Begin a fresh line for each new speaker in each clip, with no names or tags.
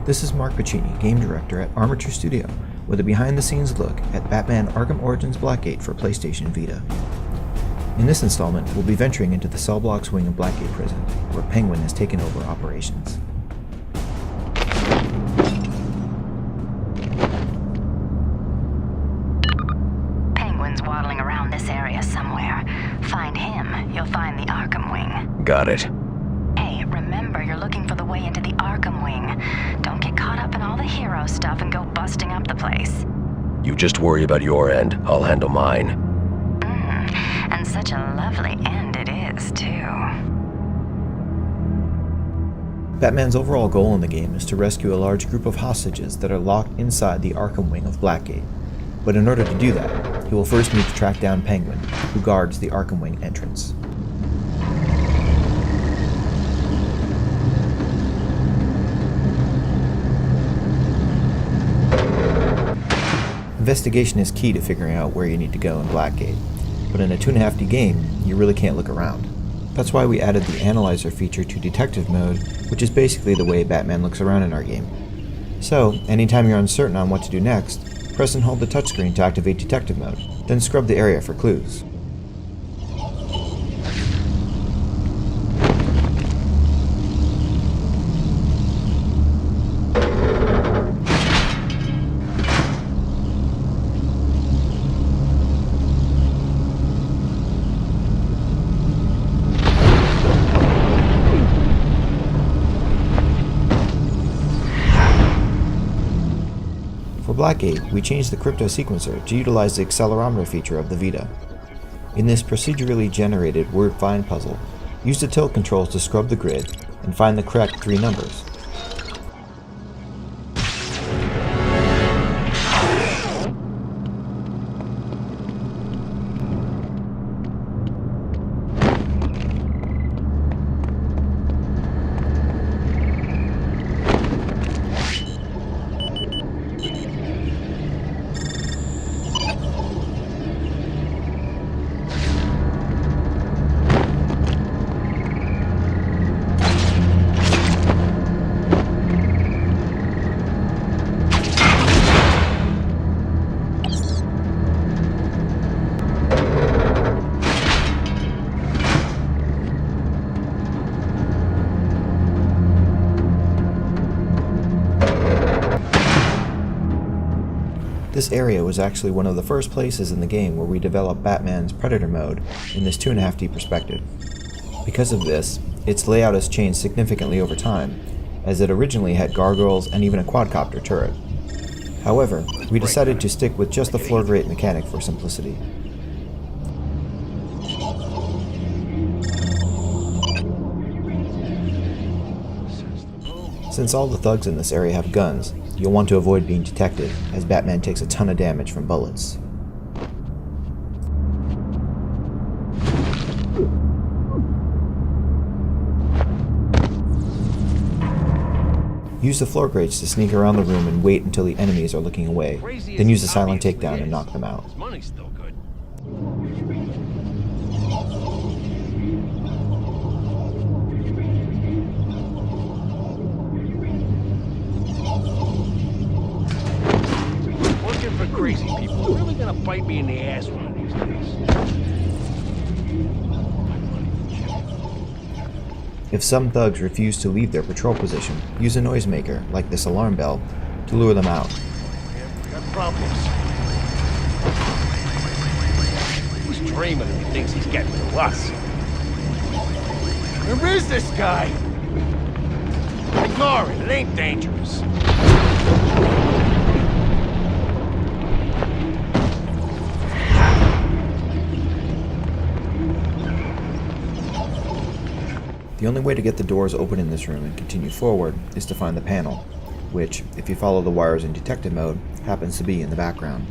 This is Mark Pacini, Game Director at Armature Studio, with a behind-the-scenes look at Batman Arkham Origins Blackgate for PlayStation Vita. In this installment, we'll be venturing into the cell blocks wing of Blackgate Prison, where Penguin has taken over operations.
Penguin's waddling around this area somewhere. Find him, you'll find the Arkham wing.
Got it.
Hey, remember you're looking for the way into the Arkham wing. Don't get caught up in all the hero stuff and go busting up the place.
You just worry about your end. I'll handle mine.
And such a lovely end it is, too.
Batman's overall goal in the game is to rescue a large group of hostages that are locked inside the Arkham wing of Blackgate. But in order to do that, he will first need to track down Penguin, who guards the Arkham wing entrance. Investigation is key to figuring out where you need to go in Blackgate, but in a 2.5D game, you really can't look around. That's why we added the Analyzer feature to Detective mode, which is basically the way Batman looks around in our game. So, anytime you're uncertain on what to do next, press and hold the touchscreen to activate Detective mode, then scrub the area for clues. For Blackgate, we changed the crypto sequencer to utilize the accelerometer feature of the Vita. In this procedurally generated word find puzzle, use the tilt controls to scrub the grid and find the correct 3 numbers. This area was actually one of the first places in the game where we developed Batman's Predator mode in this 2.5D perspective. Because of this, its layout has changed significantly over time, as it originally had gargoyles and even a quadcopter turret. However, we decided to stick with just the floor grate mechanic for simplicity. Since all the thugs in this area have guns, you'll want to avoid being detected, as Batman takes a ton of damage from bullets. Use the floor grates to sneak around the room and wait until the enemies are looking away, then use the silent takedown and knock them out.
Crazy people are really gonna bite me in the ass one of these days.
If some thugs refuse to leave their patrol position, use a noisemaker, like this alarm bell, to lure them out.
We got problems. He's dreaming and he thinks he's getting to us. Where is this guy? Ignore it, it ain't dangerous.
The only way to get the doors open in this room and continue forward is to find the panel, which, if you follow the wires in detective mode, happens to be in the background.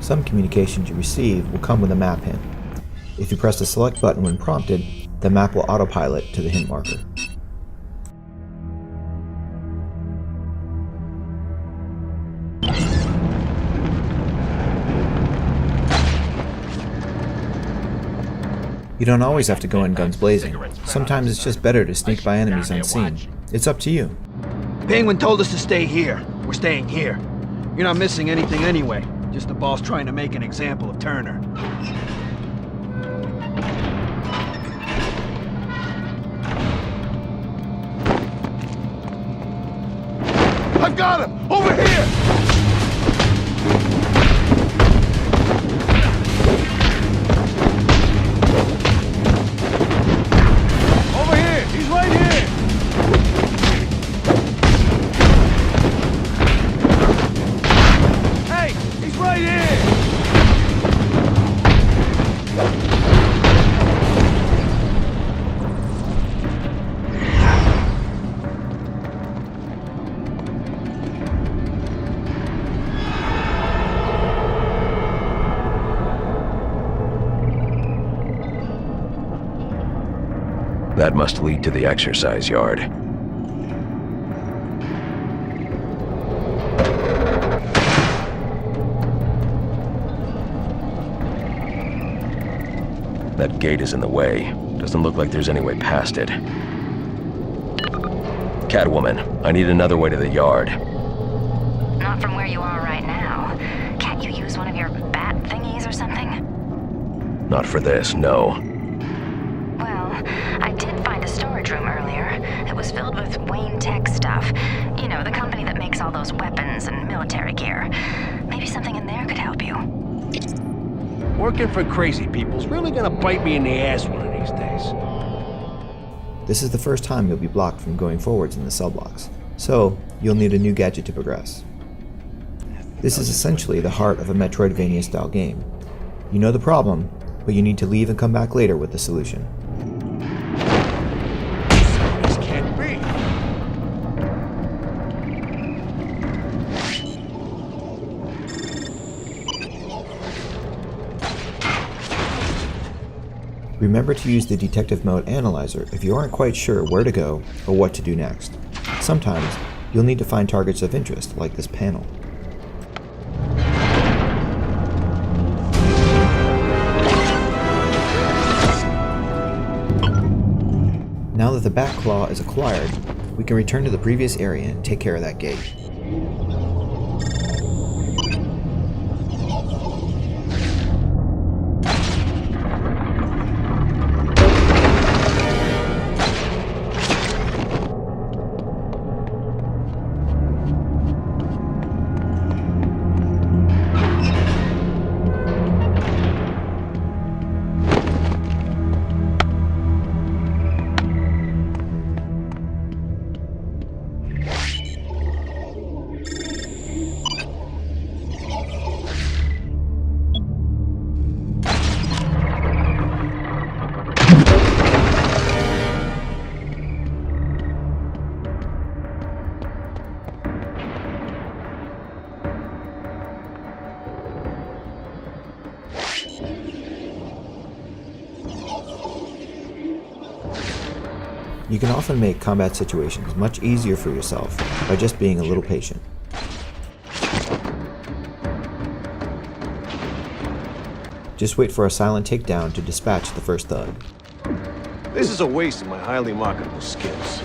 Some communications you receive will come with a map hint. If you press the select button when prompted, the map will autopilot to the hint marker. You don't always have to go in guns blazing. Sometimes it's just better to sneak by enemies unseen. It's up to you.
Penguin told us to stay here. We're staying here. You're not missing anything anyway. Just the boss trying to make an example of Turner.
I've got him! Over here! Over here! He's right here! Hey! He's right here!
That must lead to the exercise yard. That gate is in the way. Doesn't look like there's any way past it. Catwoman, I need another way to the yard.
Not from where you are right now. Can't you use one of your bat thingies or something?
Not for this, no.
Well, I did find a storage room earlier. It was filled with Wayne Tech stuff. You know, the company that makes all those weapons and military gear. Maybe something in there could help you.
Working for crazy people's really gonna bite me in the ass one of these days.
This is the first time you'll be blocked from going forwards in the cell blocks, so you'll need a new gadget to progress. This is essentially the heart of a Metroidvania-style game. You know the problem, but you need to leave and come back later with the solution.
This can't be.
Remember to use the detective mode analyzer if you aren't quite sure where to go or what to do next. Sometimes you'll need to find targets of interest, like this panel. Now that the Bat Claw is acquired, we can return to the previous area and take care of that gate. You can often make combat situations much easier for yourself by just being a little patient. Just wait for a silent takedown to dispatch the first thug.
This is a waste of my highly marketable skills.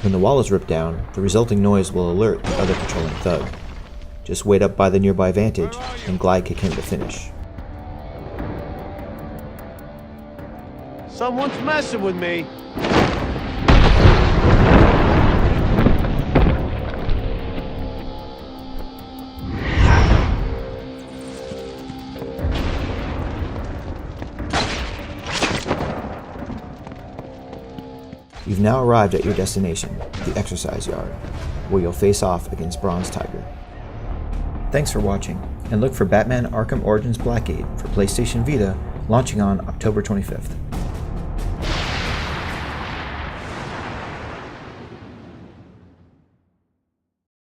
When the wall is ripped down, the resulting noise will alert the other patrolling thug. Just wait up by the nearby vantage and glide kick him to finish.
Someone's messing with me.
You've now arrived at your destination, the exercise yard, where you'll face off against Bronze Tiger. Thanks for watching, and look for Batman Arkham Origins Blackgate for PlayStation Vita launching on October 25th.